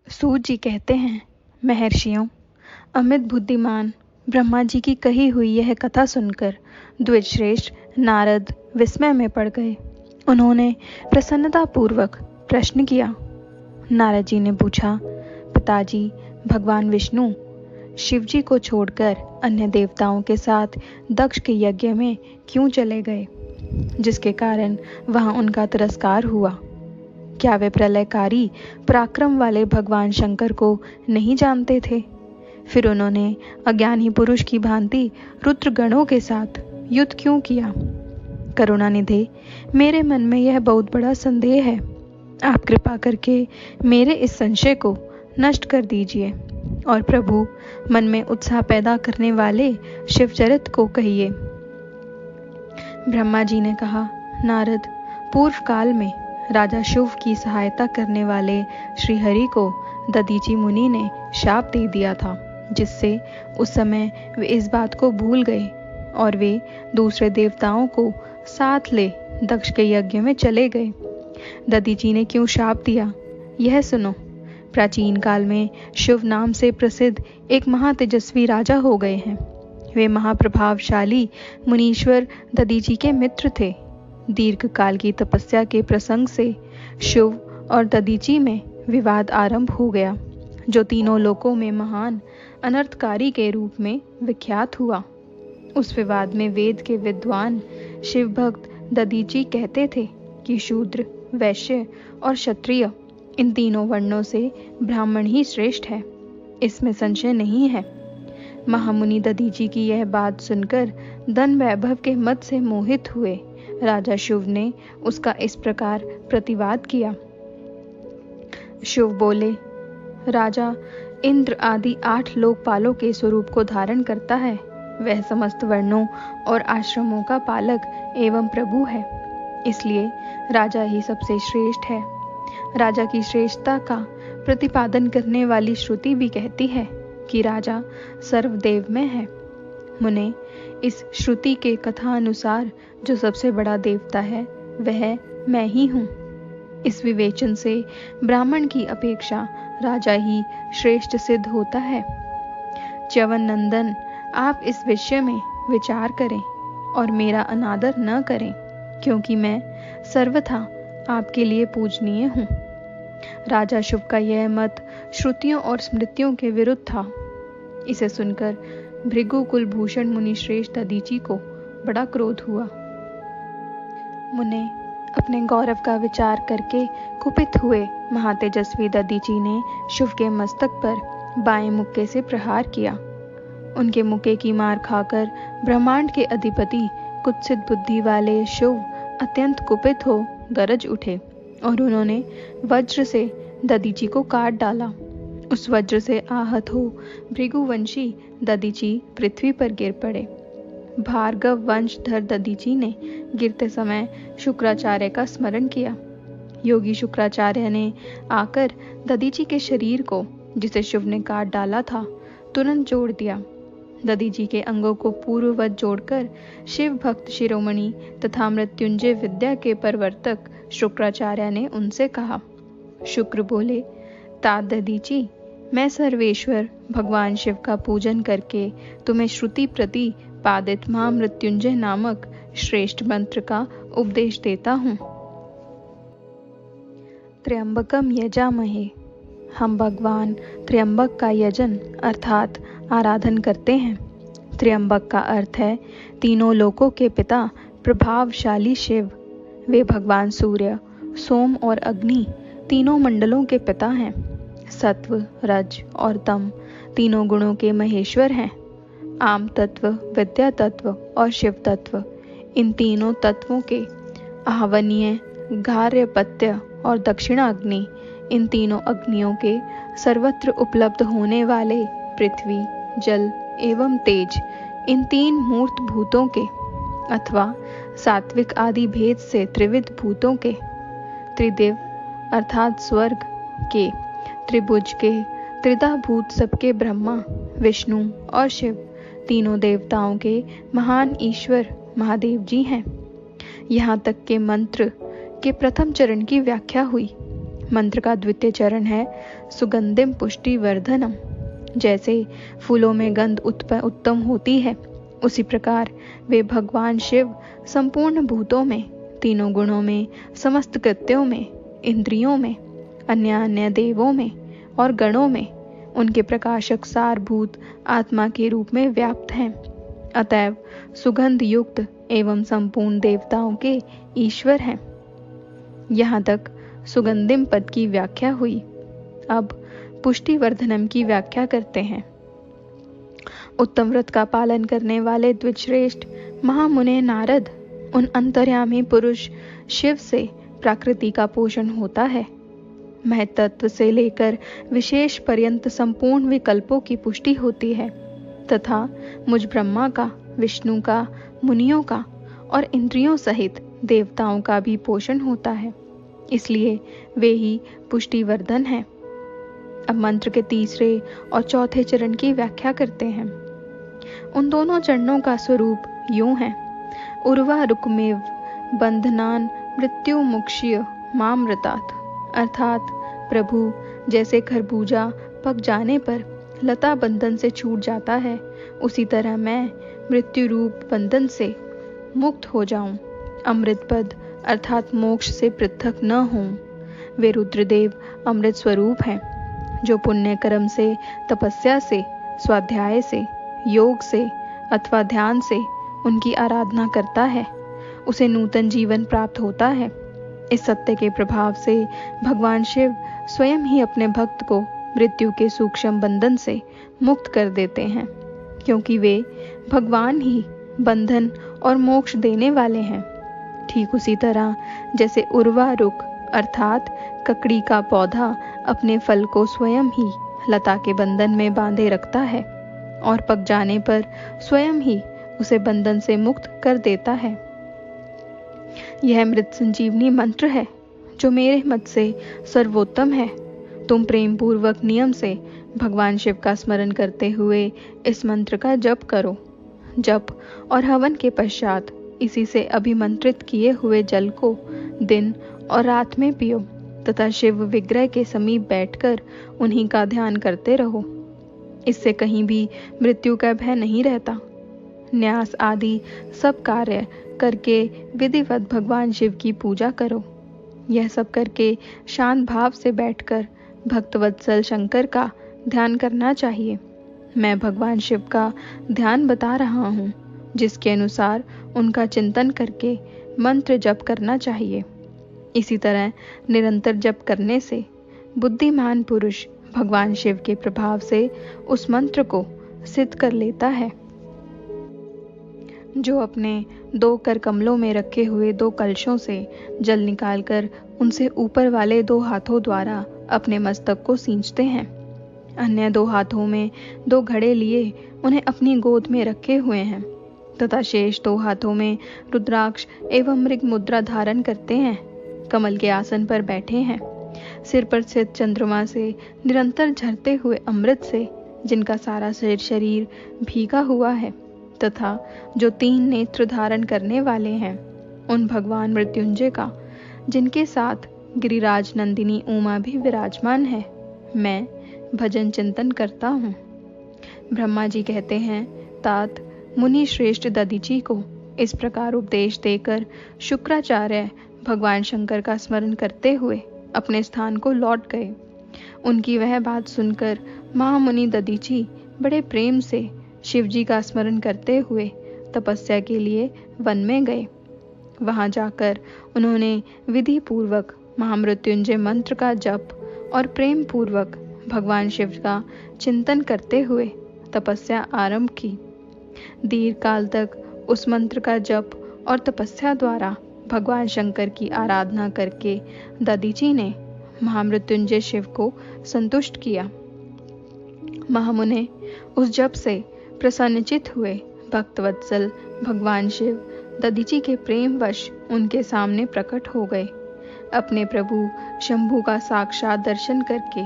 सूत जी कहते हैं, महर्षियों, अमित बुद्धिमान ब्रह्मा जी की कही हुई यह कथा सुनकर द्विजश्रेष्ठ नारद विस्मय में पड़ गए। उन्होंने प्रसन्नतापूर्वक प्रश्न किया। नारद जी ने पूछा, पिताजी, भगवान विष्णु शिव जी को छोड़कर अन्य देवताओं के साथ दक्ष के यज्ञ में क्यों चले गए, जिसके कारण वहां उनका तिरस्कार हुआ? क्या वे प्रलयकारी पराक्रम वाले भगवान शंकर को नहीं जानते थे? फिर उन्होंने अज्ञानी पुरुष की भांति रुद्रगणों के साथ युद्ध क्यों किया? करुणानिधे, मेरे मन में यह बहुत बड़ा संदेह है। आप कृपा करके मेरे इस संशय को नष्ट कर दीजिए और प्रभु, मन में उत्साह पैदा करने वाले शिवचरित को कहिए। ब्रह्मा जी ने कहा, नारद, पूर्व काल में राजा शिव की सहायता करने वाले श्रीहरि को दधीचि मुनि ने शाप दे दिया था, जिससे उस समय वे इस बात को भूल गए और वे दूसरे देवताओं को साथ ले दक्ष के यज्ञ में चले गए। दधीचि ने क्यों शाप दिया, यह सुनो। प्राचीन काल में शिव नाम से प्रसिद्ध एक महातेजस्वी राजा हो गए हैं। वे महाप्रभावशाली मुनीश्वर दधीचि के मित्र थे। दीर्घ काल की तपस्या के प्रसंग से शिव और दधीचि में विवाद आरंभ हो गया, जो तीनों लोकों में महान अनर्थकारी के रूप में विख्यात हुआ। उस विवाद में वेद के विद्वान शिव भक्त दधीचि कहते थे कि शूद्र, वैश्य और क्षत्रिय, इन तीनों वर्णों से ब्राह्मण ही श्रेष्ठ है, इसमें संशय नहीं है। महामुनि दधीचि की यह बात सुनकर धन वैभव के मद से मोहित हुए राजा शिव ने उसका इस प्रकार प्रतिवाद किया। शिव बोले, राजा, इंद्र आदि 8 लोकपालों के स्वरूप को धारण करता है। वह समस्त वर्णों और आश्रमों का पालक एवं प्रभु है, इसलिए राजा ही सबसे श्रेष्ठ है। राजा की श्रेष्ठता का प्रतिपादन करने वाली श्रुति भी कहती है कि राजा सर्वदेव में है। मुने, इस श्रुति के कथा अनुसार जो सबसे बड़ा देवता है वह मैं ही हूँ। इस विवेचन से ब्राह्मण की अपेक्षा राजा ही श्रेष्ठ सिद्ध होता है। च्यवन नंदन, आप इस विषय में विचार करें और मेरा अनादर न करें, क्योंकि मैं सर्वथा आपके लिए पूजनीय हूँ। राजा शिव का यह मत श्रुतियों और स्मृतियों के विरुद्ध था। इसे सुनकर भृगु कुलभूषण मुनि श्रेष्ठ दधीचि को बड़ा क्रोध हुआ। मुने, अपने गौरव का विचार करके कुपित हुए महातेजस्वी दधीचि ने शिव के मस्तक पर बाएं मुक्के से प्रहार किया। उनके मुक्के की मार खाकर ब्रह्मांड के अधिपति कुत्सित बुद्धि वाले शिव अत्यंत कुपित हो गरज उठे और उन्होंने वज्र से दधीचि को काट डाला। उस वज्र से आहत हो भृगुवंशी दधीचि पृथ्वी पर गिर पड़े। भार्गव वंशधर दधीचि ने गिरते समय शुक्राचार्य का स्मरण किया। योगी शुक्राचार्य ने आकर दधीचि के शरीर को, जिसे शिव ने काट डाला था, तुरंत जोड़ दिया। दधीचि के अंगों को पूर्ववत जोड़कर शिव भक्त शिरोमणि तथा मृत्युंजय विद्या के प्रवर्तक शुक्राचार्य ने उनसे कहा। शुक्र बोले, तात दधीचि, मैं सर्वेश्वर भगवान शिव का पूजन करके तुम्हें श्रुति प्रति पादित महामृत्युंजय नामक श्रेष्ठ मंत्र का उपदेश देता हूँ। त्र्यंबकम यजामहे, हम भगवान त्र्यंबक का यजन अर्थात आराधन करते हैं। त्र्यंबक का अर्थ है तीनों लोकों के पिता प्रभावशाली शिव। वे भगवान सूर्य, सोम और अग्नि तीनों मंडलों के पिता हैं। सत्व, रज और तम तीनों गुणों के महेश्वर हैं। आम तत्व, विद्या तत्व और शिव तत्व, इन तीनों तत्वों के आहवनीय, घार्यपत्य और दक्षिणाग्नि, इन तीनों अग्नियों के सर्वत्र उपलब्ध होने वाले पृथ्वी, जल एवं तेज, इन 3 मूर्त भूतों के अथवा सात्विक आदि भेद से त्रिविध भूतों के, त्रिदेव अर्थात स्वर्ग के, त्रिभुज के, त्रिधा भूत सबके ब्रह्मा, विष्णु और शिव तीनों देवताओं के महान ईश्वर महादेव जी हैं। यहाँ तक के मंत्र के प्रथम चरण की व्याख्या हुई। मंत्र का द्वितीय चरण है सुगंधिम पुष्टि वर्धनम। जैसे फूलों में गंध उत्तम होती है, उसी प्रकार वे भगवान शिव संपूर्ण भूतों में, तीनों गुणों में, समस्त कृत्यों में, इंद्रियों में, अन्य अन्य देवों में और गणों में उनके प्रकाशक सारभूत आत्मा के रूप में व्याप्त हैं। अतएव सुगंध युक्त एवं संपूर्ण देवताओं के ईश्वर हैं। यहाँ तक सुगंधिम पद की व्याख्या हुई। अब पुष्टिवर्धनम की व्याख्या करते हैं। उत्तम व्रत का पालन करने वाले द्विजश्रेष्ठ महामुने नारद, उन अंतर्यामी पुरुष शिव से प्रकृति का पोषण होता है। महत्त्व से लेकर विशेष पर्यंत संपूर्ण विकल्पों की पुष्टि होती है तथा मुझ ब्रह्मा का, विष्णु का, मुनियों का और इंद्रियों सहित देवताओं का भी पोषण होता है। इसलिए वे ही पुष्टिवर्धन हैं। अब मंत्र के तीसरे और चौथे चरण की व्याख्या करते हैं। उन दोनों चरणों का स्वरूप यूं है। उर्वा रुकमेव बंधनान मृत्यु मुक्ष्य मामृतात, अर्थात प्रभु जैसे खरबूजा पक जाने पर लता बंधन से छूट जाता है, उसी तरह मैं मृत्यु रूप बंधन से मुक्त हो जाऊं, अमृत पद अर्थात मोक्ष से पृथक न हों। वे रुद्रदेव अमृत स्वरूप हैं, जो पुण्य कर्म से, तपस्या से, स्वाध्याय से, योग से अथवा ध्यान से उनकी आराधना करता है, उसे नूतन जीवन प्राप्त होता है। इस सत्य के प्रभाव से भगवान शिव स्वयं ही अपने भक्त को मृत्यु के सूक्ष्म बंधन से मुक्त कर देते हैं, क्योंकि वे भगवान ही बंधन और मोक्ष देने वाले हैं। ठीक उसी तरह जैसे उर्वा रुक अर्थात ककड़ी का पौधा अपने फल को स्वयं ही लता के बंधन में बांधे रखता है और पक जाने पर स्वयं ही उसे बंधन से मुक्त कर देता है। यह मृत संजीवनी मंत्र है, जो मेरे मत से सर्वोत्तम है। तुम प्रेम पूर्वक नियम से भगवान शिव का स्मरण करते हुए इस मंत्र का जप करो। जप और हवन के पश्चात इसी से अभिमंत्रित किए हुए जल को दिन और रात में पियो तथा शिव विग्रह के समीप बैठकर उन्हीं का ध्यान करते रहो। इससे कहीं भी मृत्यु का भय नहीं रहता। न्यास आदि सब कार्य करके विधिवत भगवान शिव की पूजा करो। यह सब करके शांत भाव से बैठकर भक्तवत्सल शंकर का ध्यान करना चाहिए। मैं भगवान शिव का ध्यान बता रहा हूँ, जिसके अनुसार उनका चिंतन करके मंत्र जप करना चाहिए। इसी तरह निरंतर जप करने से बुद्धिमान पुरुष भगवान शिव के प्रभाव से उस मंत्र को सिद्ध कर लेता है। जो अपने 2 कर कमलों में रखे हुए 2 कलशों से जल निकालकर उनसे ऊपर वाले 2 हाथों द्वारा अपने मस्तक को सींचते हैं, अन्य 2 हाथों में 2 घड़े लिए उन्हें अपनी गोद में रखे हुए हैं तथा शेष 2 हाथों में रुद्राक्ष एवं मृग मुद्रा धारण करते हैं, कमल के आसन पर बैठे हैं, सिर पर स्थित चंद्रमा से निरंतर झरते हुए अमृत से जिनका सारा शरीर भीगा हुआ है तथा जो 3 नेत्र धारण करने वाले हैं, उन भगवान मृत्युंजय का, जिनके साथ गिरिराज नंदिनी उमा भी विराजमान है, मैं भजन चिंतन करता हूँ। ब्रह्मा जी कहते हैं, तात मुनि श्रेष्ठ दधीची को इस प्रकार उपदेश देकर शुक्राचार्य भगवान शंकर का स्मरण करते हुए अपने स्थान को लौट गए। उनकी वह बात सुनकर महामुनि दधीची बड़े प्रेम से शिवजी का स्मरण करते हुए तपस्या के लिए वन में गए। वहां जाकर उन्होंने विधि पूर्वक महामृत्युंजय मंत्र का जप और प्रेम पूर्वक भगवान शिव का चिंतन करते हुए तपस्या आरंभ की। दीर्घ काल तक उस मंत्र का जप और तपस्या द्वारा भगवान शंकर की आराधना करके दधीची ने महामृत्युंजय शिव को संतुष्ट किया। महामुने उस जप से प्रसन्नचित हुए भक्तवत्सल भगवान शिव दधीची के प्रेमवश उनके सामने प्रकट हो गए। अपने प्रभु शंभु का साक्षात दर्शन करके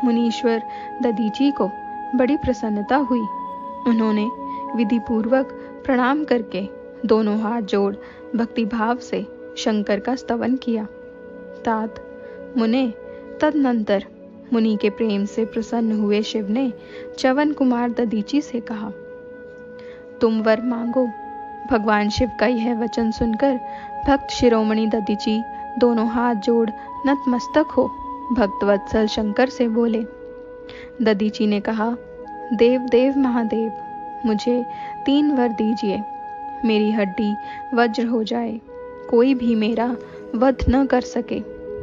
मुनीश्वर दधीची को बड़ी प्रसन्नता हुई। उन्होंने विधि पूर्वक प्रणाम करके दोनों हाथ जोड़ भक्ति भाव से शंकर का स्तवन किया। तात मुने, तदनंतर मुनि के प्रेम से प्रसन्न हुए शिव ने च्यवन कुमार दधीची से कहा, तुम वर मांगो। भगवान शिव का यह वचन सुनकर भक्त शिरोमणि दधीची दोनों हाथ जोड़ नतमस्तक हो भक्तवत्सल शंकर से बोले। दधीची ने कहा, देव देव महादेव, मुझे 3 वर दीजिए। मेरी हड्डी वज्र हो जाए, कोई भी मेरा वध न कर सके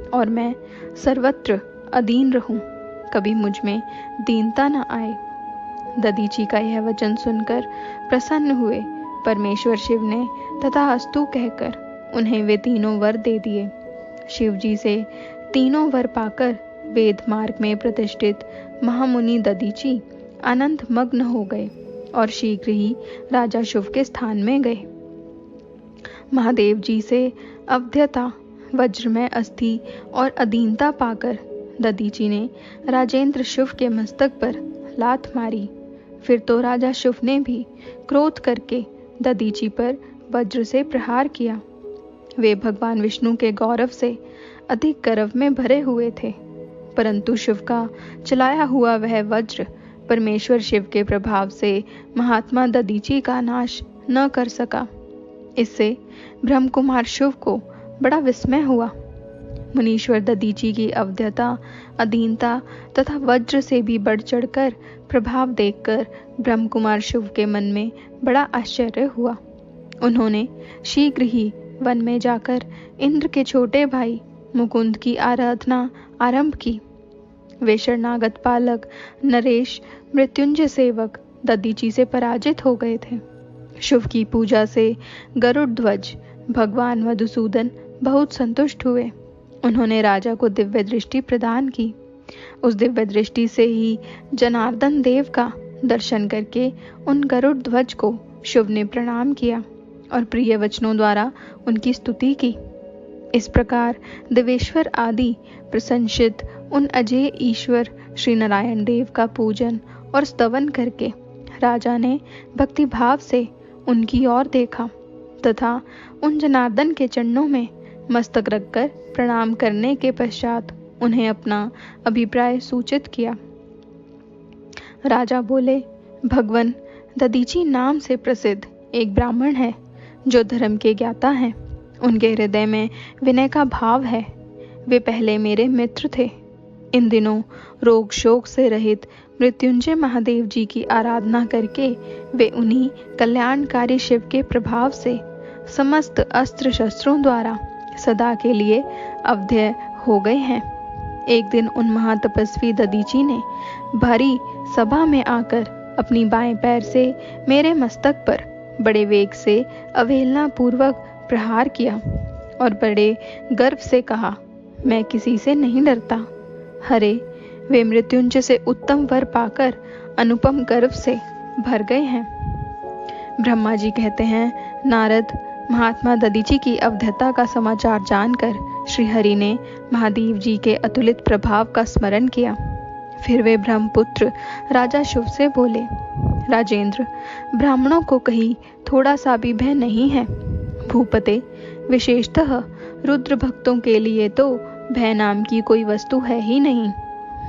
और मैं सर्वत्र अधीन रहूं, कभी मुझ में दीनता न आए। दधीची का यह वचन सुनकर प्रसन्न हुए परमेश्वर शिव ने तथास्तु कहकर उन्हें वे 3 वर दे दिए। शिव जी से 3 वर पाकर वेद मार्ग में प्रतिष्ठित महामुनि दधीची आनंद मग्न हो गए और शीघ्र ही राजा शुभ के स्थान में गए। महादेव जी से अवध्यता, वज्रमय अस्थि और अधीनता पाकर दधीची ने राजेंद्र शुभ के मस्तक पर लात मारी। फिर तो राजा शुभ ने भी क्रोध करके दधीची पर वज्र से प्रहार किया। वे भगवान विष्णु के गौरव से अधिक गर्व में भरे हुए थे, परंतु शिव का चलाया हुआ वह वज्र परमेश्वर शिव के प्रभाव से महात्मा दधीची का नाश न कर सका। इससे ब्रह्म कुमार शिव को बड़ा विस्मय हुआ। मुनीश्वर दधीची की अवध्यता, अधीनता तथा वज्र से भी बढ़ चढ़कर प्रभाव देखकर ब्रह्म कुमार शिव के मन में बड़ा आश्चर्य हुआ। उन्होंने शीघ्र ही वन में जाकर इंद्र के छोटे भाई मुकुंद की आराधना आरंभ की। वे शरणागत पालक नरेश मृत्युंजय सेवक दधीची से पराजित हो गए थे। शिव की पूजा से गरुड़ ध्वज भगवान मधुसूदन बहुत संतुष्ट हुए। उन्होंने राजा को दिव्य दृष्टि प्रदान की। उस दिव्य दृष्टि से ही जनार्दन देव का दर्शन करके उन गरुड़ ध्वज को शिव ने प्रणाम किया और प्रिय वचनों द्वारा उनकी स्तुति की। इस प्रकार देवेश्वर आदि प्रशंसित उन अजय ईश्वर श्री नारायण देव का पूजन और स्तवन करके राजा ने भक्ति भाव से उनकी ओर देखा तथा उन जनार्दन के चरणों में मस्तक रखकर प्रणाम करने के पश्चात उन्हें अपना अभिप्राय सूचित किया। राजा बोले, भगवान दधीची नाम से प्रसिद्ध एक ब्राह्मण है जो धर्म के ज्ञाता हैं। उनके हृदय में विनय का भाव है। वे पहले मेरे मित्र थे। इन दिनों रोग शोक से रहित मृत्युंजय महादेव जी की आराधना करके वे उन्हीं कल्याणकारी शिव के प्रभाव से समस्त अस्त्र शस्त्रों द्वारा सदा के लिए अवध्यय हो गए हैं। एक दिन उन महातपस्वी दधीची ने भारी सभा में आकर अपनी बाएं पैर से मेरे मस्तक पर बड़े वेग से अवहेलना पूर्वक प्रहार किया और बड़े गर्व से कहा, मैं किसी से नहीं डरता। हरे, वे मृत्युंजय से उत्तम वर पाकर अनुपम गर्व से भर गए हैं। ब्रह्मा जी कहते हैं, नारद, महात्मा दधीची की अवध्यता का समाचार जानकर श्री हरि ने महादेव जी के अतुलित प्रभाव का स्मरण किया। फिर वे ब्रह्मपुत्र राजा शुभ से बोले, राजेंद्र, ब्राह्मणों को कहीं थोड़ा सा भी भय नहीं है। भूपते, विशेषतः रुद्र भक्तों के लिए तो भय नाम की कोई वस्तु है ही नहीं।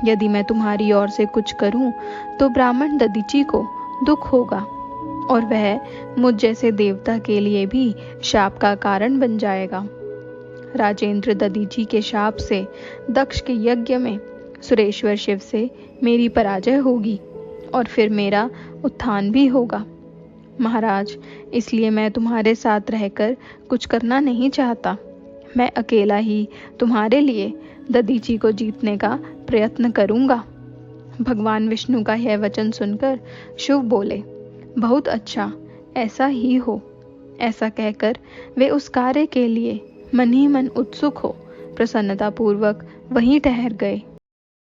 यदि मैं तुम्हारी ओर से कुछ करूं तो ब्राह्मण दधीची को दुख होगा और वह मुझ जैसे देवता के लिए भी शाप का कारण बन जाएगा। राजेंद्र, दधीची के शाप से दक्ष के यज्ञ में सुरेश्वर शिव से मेरी पराजय होगी और फिर मेरा उत्थान भी होगा। महाराज, इसलिए मैं तुम्हारे साथ रहकर कुछ करना नहीं चाहता। मैं अकेला ही तुम्हारे लिए दधीची को जीतने का प्रयत्न करूंगा। भगवान विष्णु का यह वचन सुनकर शिव बोले, बहुत अच्छा, ऐसा ही हो। ऐसा कहकर वे उस कार्य के लिए मन ही मन उत्सुक हो प्रसन्नता पूर्वक वहीं ठहर गए।